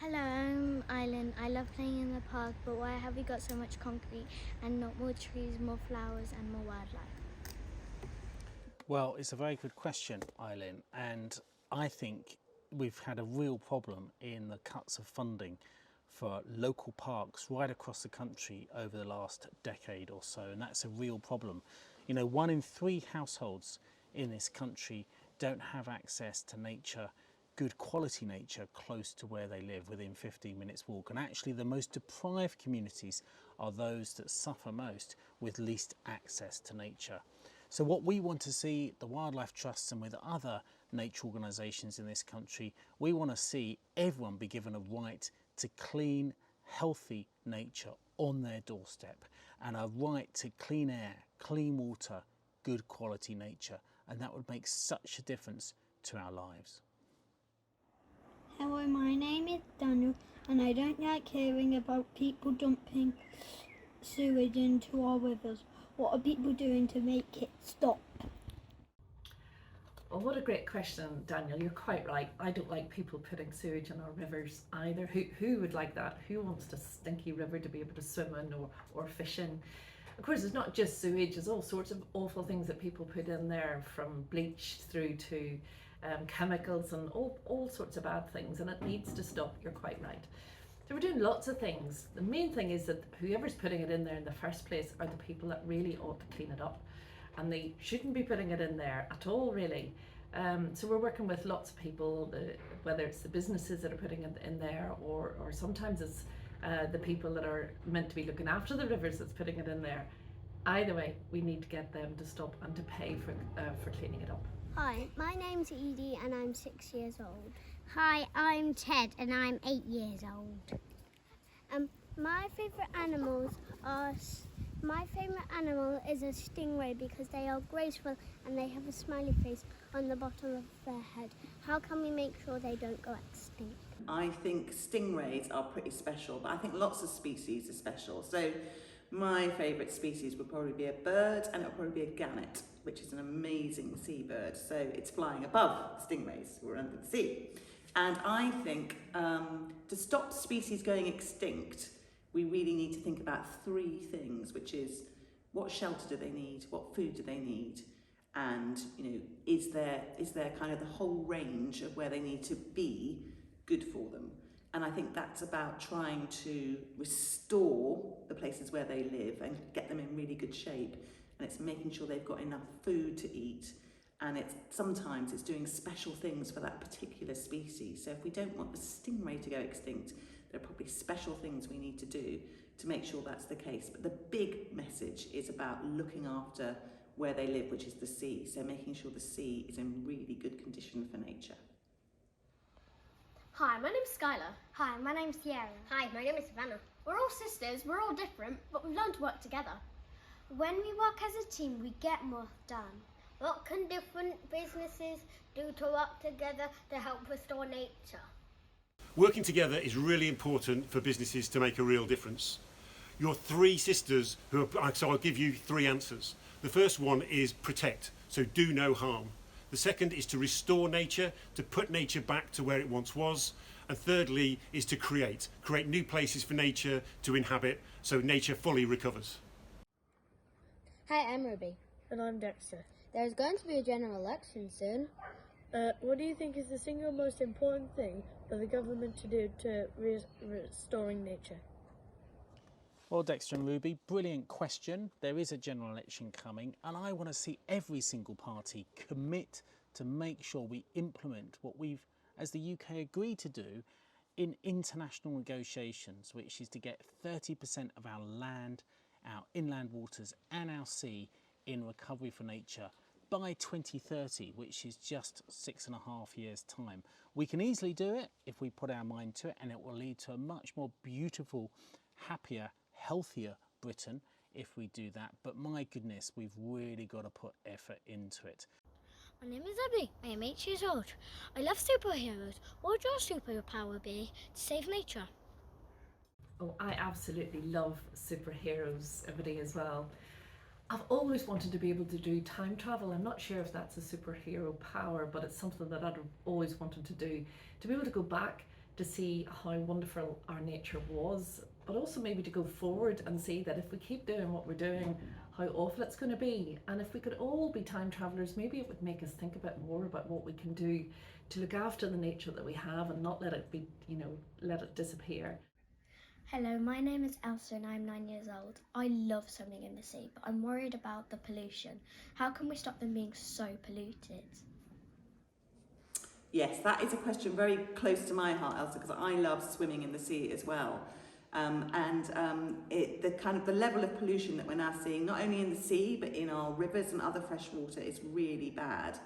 Hello, I'm Island. I love playing in the park, but why have we got so much concrete and not more trees, more flowers and more wildlife? Well, it's a very good question, Eileen, and I think we've had a real problem in the cuts of funding for local parks right across the country over the last decade or so, and that's a real problem. You know, 1 in 3 households in this country don't have access to nature, good quality nature, close to where they live, within 15 minutes walk. And actually the most deprived communities are those that suffer most with least access to nature. So what we want to see at the Wildlife Trusts and with other nature organisations in this country, we want to see everyone be given a right to clean, healthy nature on their doorstep, and a right to clean air, clean water, good quality nature. And that would make such a difference to our lives. Hello, my name is Daniel, and I don't like hearing about people dumping sewage into our rivers. What are people doing to make it stop? Well, what a great question, Daniel. You're quite right. I don't like people putting sewage in our rivers either. Who would like that? Who wants a stinky river to be able to swim in or fish in? Of course, it's not just sewage. There's all sorts of awful things that people put in there, from bleach through to chemicals and all sorts of bad things, and it needs to stop. You're quite right. So we're doing lots of things. The main thing is that whoever's putting it in there in the first place are the people that really ought to clean it up, and they shouldn't be putting it in there at all, really. So we're working with lots of people, whether it's the businesses that are putting it in there, or sometimes it's the people that are meant to be looking after the rivers that's putting it in there. Either way, we need to get them to stop and to pay for cleaning it up. Hi, my name's Edie and I'm 6 years old. Hi, I'm Ted and I'm 8 years old. My favourite animals are. My favourite animal is a stingray because they are graceful and they have a smiley face on the bottom of their head. How can we make sure they don't go extinct? I think stingrays are pretty special, but I think lots of species are special. So my favourite species would probably be a bird, and it would probably be a gannet, which is an amazing seabird. So it's flying above stingrays who are under the sea. And I think to stop species going extinct, we really need to think about 3 things, which is what shelter do they need, what food do they need, and is there kind of the whole range of where they need to be good for them. And I think that's about trying to restore the places where they live and get them in really good shape. And it's making sure they've got enough food to eat. And sometimes it's doing special things for that particular species. So if we don't want the stingray to go extinct, there are probably special things we need to do to make sure that's the case. But the big message is about looking after where they live, which is the sea. So making sure the sea is in really good condition for nature. Hi, my name's Skylar. Hi, my name's Sierra. Hi, my name is Savannah. We're all sisters, we're all different, but we've learned to work together. When we work as a team, we get more done. What can different businesses do to work together to help restore nature? Working together is really important for businesses to make a real difference. Your 3 sisters, so I'll give you 3 answers. The first one is protect, so do no harm. The second is to restore nature, to put nature back to where it once was. And thirdly is to create new places for nature to inhabit, so nature fully recovers. Hi, I'm Ruby. And I'm Dexter. There's going to be a general election soon. What do you think is the single most important thing for the government to do to restoring nature? Well, Dexter and Ruby, brilliant question. There is a general election coming, and I want to see every single party commit to make sure we implement what we've, as the UK, agreed to do in international negotiations, which is to get 30% of our land, our inland waters and our sea in recovery for nature by 2030, which is just 6.5 years' time. We can easily do it if we put our mind to it, and it will lead to a much more beautiful, happier, healthier Britain if we do that. But my goodness, we've really got to put effort into it. My name is Abby. I am 8 years old. I love superheroes. What would your superpower be to save nature? Oh, I absolutely love superheroes, everybody as well. I've always wanted to be able to do time travel. I'm not sure if that's a superhero power, but it's something that I've always wanted to do. To be able to go back to see how wonderful our nature was, but also maybe to go forward and see that if we keep doing what we're doing, how awful it's going to be. And if we could all be time travellers, maybe it would make us think a bit more about what we can do to look after the nature that we have and not let it be, let it disappear. Hello, my name is Elsa and I'm 9 years old. I love swimming in the sea, but I'm worried about the pollution. How can we stop them being so polluted? Yes, that is a question very close to my heart, Elsa, because I love swimming in the sea as well. The level of pollution that we're now seeing, not only in the sea, but in our rivers and other fresh water, is really bad.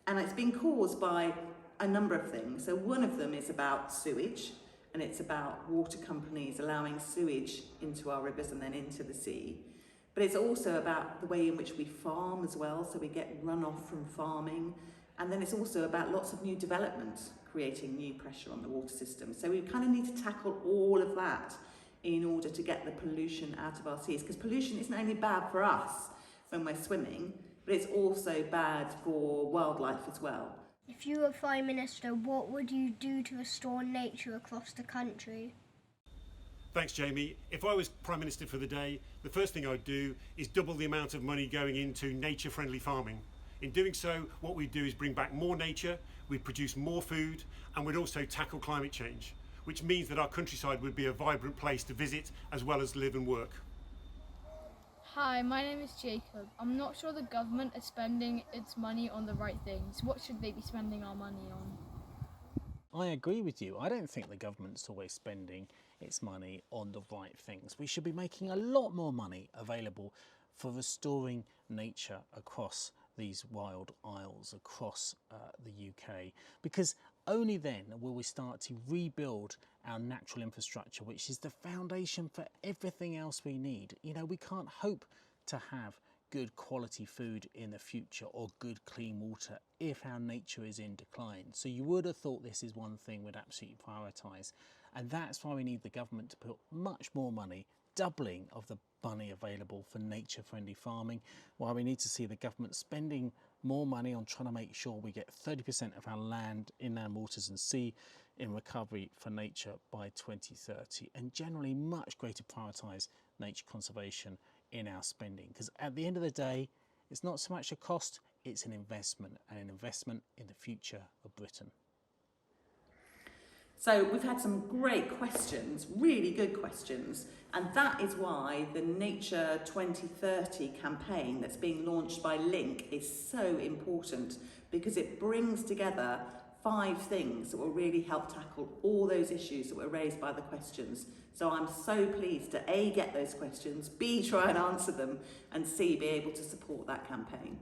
And it's been caused by a number of things. So one of them is about sewage, and it's about water companies allowing sewage into our rivers and then into the sea. But it's also about the way in which we farm as well, so we get runoff from farming. And then it's also about lots of new development, creating new pressure on the water system. So we kind of need to tackle all of that in order to get the pollution out of our seas. Because pollution isn't only bad for us when we're swimming, but it's also bad for wildlife as well. If you were Prime Minister, what would you do to restore nature across the country? Thanks, Jamie. If I was Prime Minister for the day, the first thing I'd do is double the amount of money going into nature-friendly farming. In doing so, what we'd do is bring back more nature, we'd produce more food, and we'd also tackle climate change, which means that our countryside would be a vibrant place to visit as well as live and work. Hi, my name is Jacob. I'm not sure the government is spending its money on the right things. What should they be spending our money on? I agree with you. I don't think the government's always spending its money on the right things. We should be making a lot more money available for restoring nature across these wild isles, across the UK, because only then will we start to rebuild our natural infrastructure, which is the foundation for everything else we need. We can't hope to have good quality food in the future or good clean water if our nature is in decline. So you would have thought this is one thing we'd absolutely prioritise, and that's why we need the government to put much more money, doubling of the money available for nature-friendly farming, while we need to see the government spending more money on trying to make sure we get 30% of our land, inland waters and sea in recovery for nature by 2030, and generally much greater prioritise nature conservation in our spending, because at the end of the day it's not so much a cost, it's an investment, and an investment in the future of Britain. So we've had some great questions, really good questions, and that is why the Nature 2030 campaign that's being launched by Link is so important, because it brings together 5 things that will really help tackle all those issues that were raised by the questions. So I'm so pleased to A, get those questions, B, try and answer them, and C, be able to support that campaign.